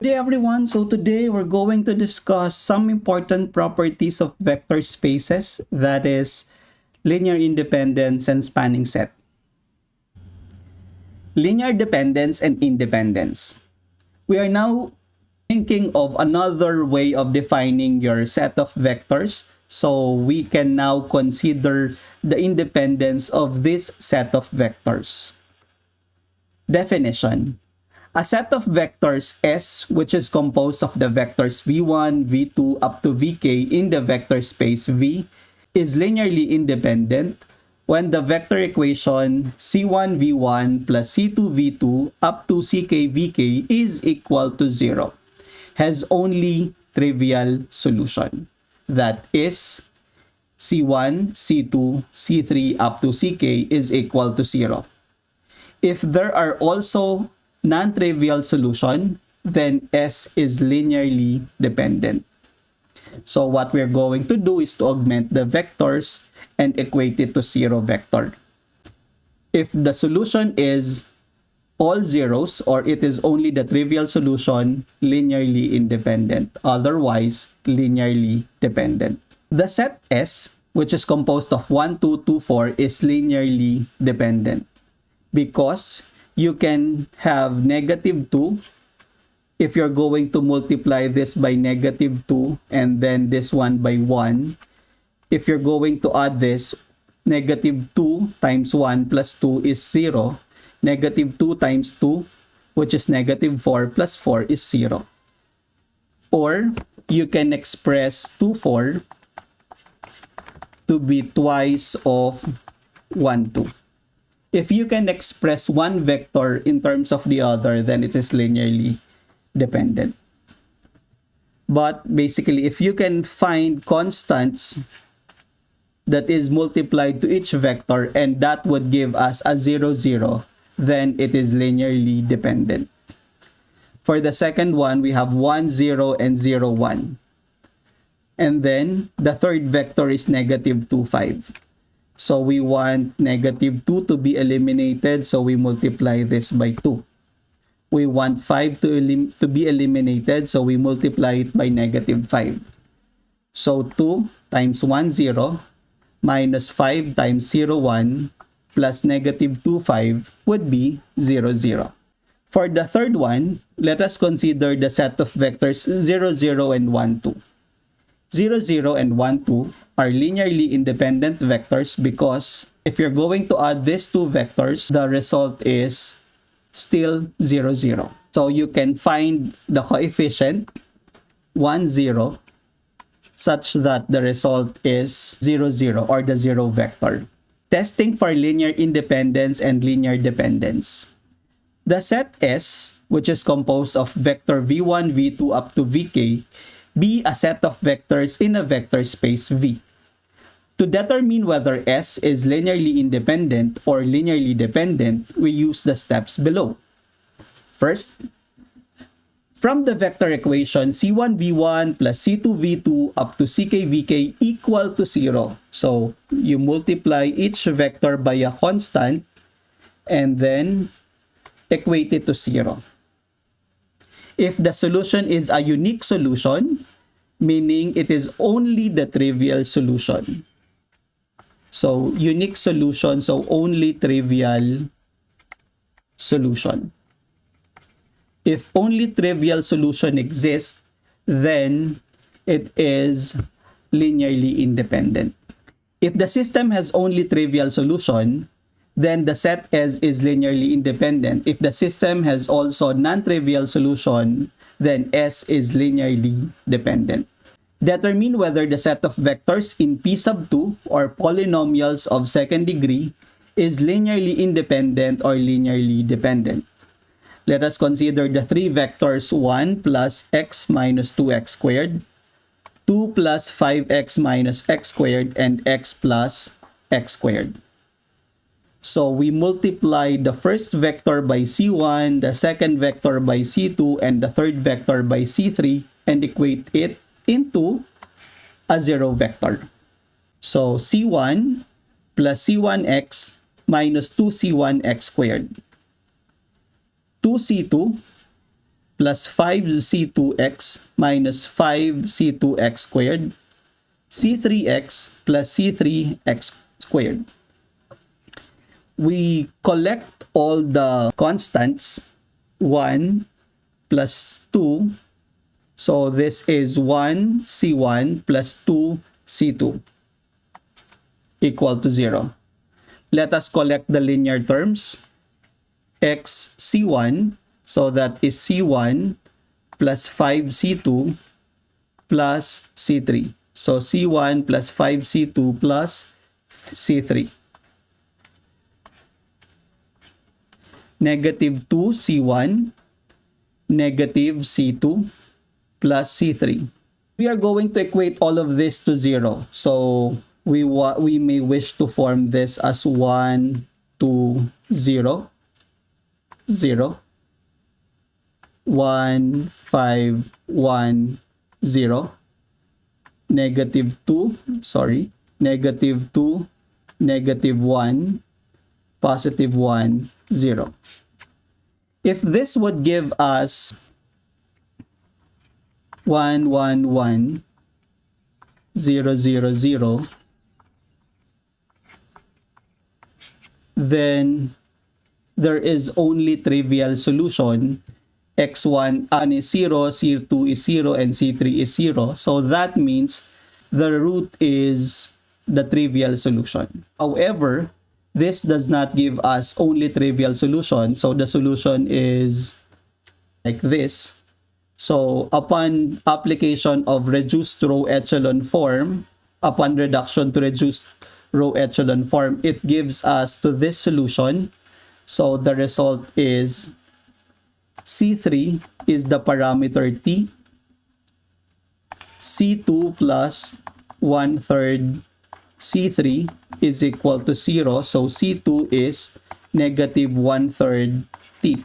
Hey everyone, so today we're going to discuss some important properties of vector spaces, that is, linear independence and spanning set. Linear dependence and independence. We are now thinking of another way of defining your set of vectors, so we can now consider the independence of this set of vectors. Definition. A set of vectors S, which is composed of the vectors v1, v2 up to vk in the vector space V, is linearly independent when the vector equation c1 v1 plus c2 v2 up to ck vk is equal to 0, has only trivial solution. That is, c1, c2, c3 up to ck is equal to 0. If there are also non-trivial solution, then S is linearly dependent. So what we're going to do is to augment the vectors and equate it to 0 vector. If the solution is all zeros or it is only the trivial solution, linearly independent. Otherwise, linearly dependent. The set S, which is composed of 1, 2, 2, 4, is linearly dependent because you can have negative 2 if you're going to multiply this by negative 2 and then this one by 1. If you're going to add this, negative 2 times 1 plus 2 is 0. Negative 2 times 2, which is negative 4 plus 4 is 0. Or you can express 2, 4 to be twice of 1, 2. If you can express one vector in terms of the other, then it is linearly dependent. But basically, if you can find constants that is multiplied to each vector and that would give us a 0, 0, then it is linearly dependent. For the second one, we have 1, 0, and 0, 1. And then the third vector is negative 2, 5. So we want negative 2 to be eliminated, so we multiply this by 2. We want 5 to be eliminated, so we multiply it by negative 5. So 2 times 1, 0, minus 5 times 0, 1, plus negative 2, 5 would be 0, 0. For the third one, let us consider the set of vectors 0, 0, and 1, 2. 0, 0, and 1, 2 are linearly independent vectors because if you're going to add these two vectors, the result is still 0, 0. So you can find the coefficient 1, 0 such that the result is 0, 0 or the 0 vector. Testing for linear independence and linear dependence. The set S, which is composed of vector v1, v2 up to vk, be a set of vectors in a vector space V. To determine whether S is linearly independent or linearly dependent, we use the steps below. First, from the vector equation c1 v1 plus c2 v2 up to ck vk equal to 0. So you multiply each vector by a constant and then equate it to 0. If the solution is a unique solution, meaning it is only the trivial solution. So, unique solution, so only trivial solution. If only trivial solution exists, then it is linearly independent. If the system has only trivial solution, then the set S is linearly independent. If the system has also non-trivial solution, then S is linearly dependent. Determine whether the set of vectors in P sub 2 or polynomials of second degree is linearly independent or linearly dependent. Let us consider the three vectors 1 plus x minus 2x squared, 2 plus 5x minus x squared, and x plus x squared. So we multiply the first vector by c1, the second vector by c2, and the third vector by c3 and equate it into a 0 vector. So c1 plus c1x minus 2c1x squared. 2c2 plus 5c2x minus 5c2x squared, c3x plus c3x squared. We collect all the constants, 1 plus 2. So this is 1c1 plus 2c2 equal to 0. Let us collect the linear terms. X c1, so that is c1 plus 5c2 plus c3. So c1 plus 5c2 plus c3. Negative 2c1, negative c2 plus c3. We are going to equate all of this to 0. So we may wish to form this as 1, 2, 0, 0, 1, 5, 1, 0, negative 2, negative 2, negative 1, positive 1, 0. If this would give us 1, 1, 1, 0, 0, 0, then there is only trivial solution. X1 is 0, C2 is 0, and C3 is 0. So that means the root is the trivial solution. However, this does not give us only trivial solution. So the solution is like this. So upon application of reduced row echelon form, upon reduction to reduced row echelon form, it gives us to this solution. So the result is C3 is the parameter t, C2 plus 1/3 C3 is equal to 0. So C2 is negative 1/3 t.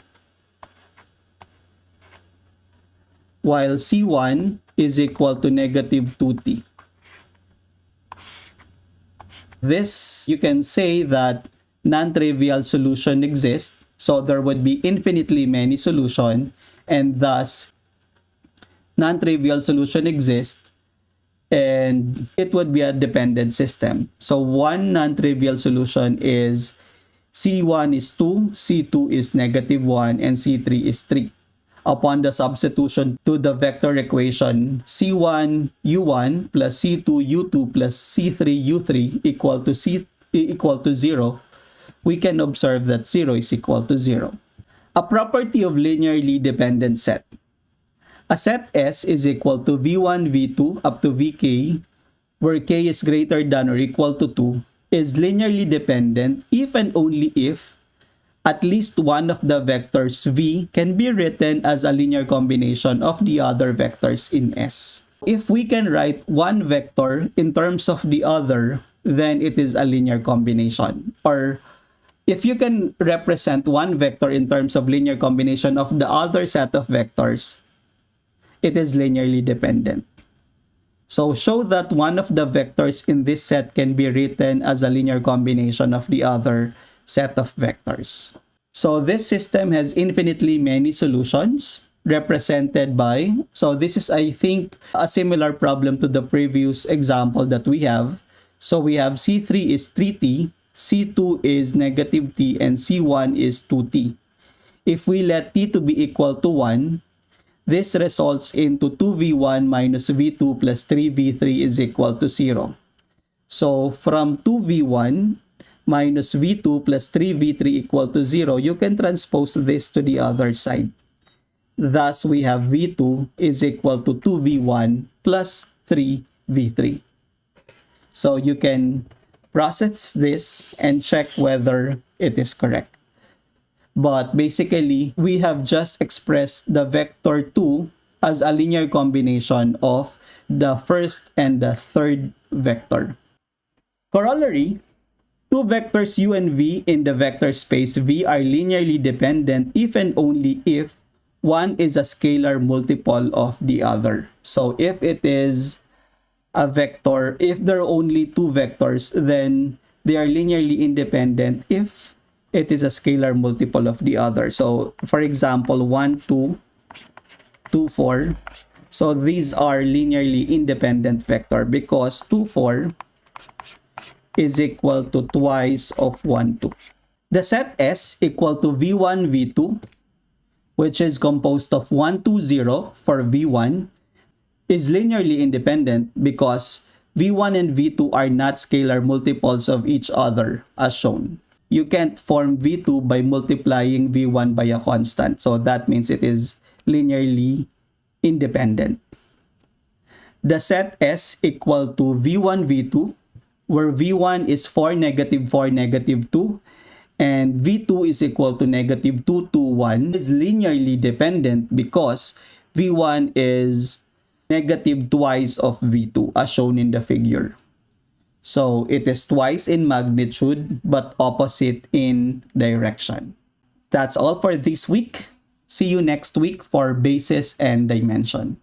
While C1 is equal to negative 2t. This, you can say that non-trivial solution exists. So there would be infinitely many solutions, and thus non-trivial solution exists, and it would be a dependent system. So one non-trivial solution is C1 is 2, C2 is negative 1, and C3 is 3. Upon the substitution to the vector equation C1 U1 plus C2 U2 plus C3 U3 equal to 0, we can observe that 0 is equal to 0. A property of linearly dependent set. A set S is equal to V1, V2 up to Vk, where k is greater than or equal to 2, is linearly dependent if and only if at least one of the vectors V can be written as a linear combination of the other vectors in S. If we can write one vector in terms of the other, then it is a linear combination. Or if you can represent one vector in terms of linear combination of the other set of vectors, it is linearly dependent. So show that one of the vectors in this set can be written as a linear combination of the other set of vectors. So this system has infinitely many solutions represented by, so this is, I think, a similar problem to the previous example that we have. So we have C3 is 3t, C2 is negative t, and C1 is 2t. If we let t to be equal to 1, this results into 2v1 minus v2 plus 3v3 is equal to 0. So from 2v1 minus v2 plus 3v3 equal to 0, you can transpose this to the other side. Thus, we have v2 is equal to 2v1 plus 3v3. So you can process this and check whether it is correct. But basically, we have just expressed the vector 2 as a linear combination of the first and the third vector. Corollary: two vectors u and v in the vector space V are linearly dependent if and only if one is a scalar multiple of the other. So if it is a vector, if there are only two vectors, then they are linearly independent if it is a scalar multiple of the other. So for example, 1, 2, 2, 4. So these are linearly independent vector because 2, 4 is equal to twice of 1, 2. The set S equal to V1, V2, which is composed of 1, 2, 0 for V1, is linearly independent because V1 and V2 are not scalar multiples of each other as shown. You can't form V2 by multiplying V1 by a constant, so that means it is linearly independent. The set S equal to V1, V2, where V1 is 4, negative 4, negative 2, and V2 is equal to negative 2, 2, 1, is linearly dependent because V1 is negative twice of V2 as shown in the figure. So it is twice in magnitude but opposite in direction. That's all for this week. See you next week for basis and dimension.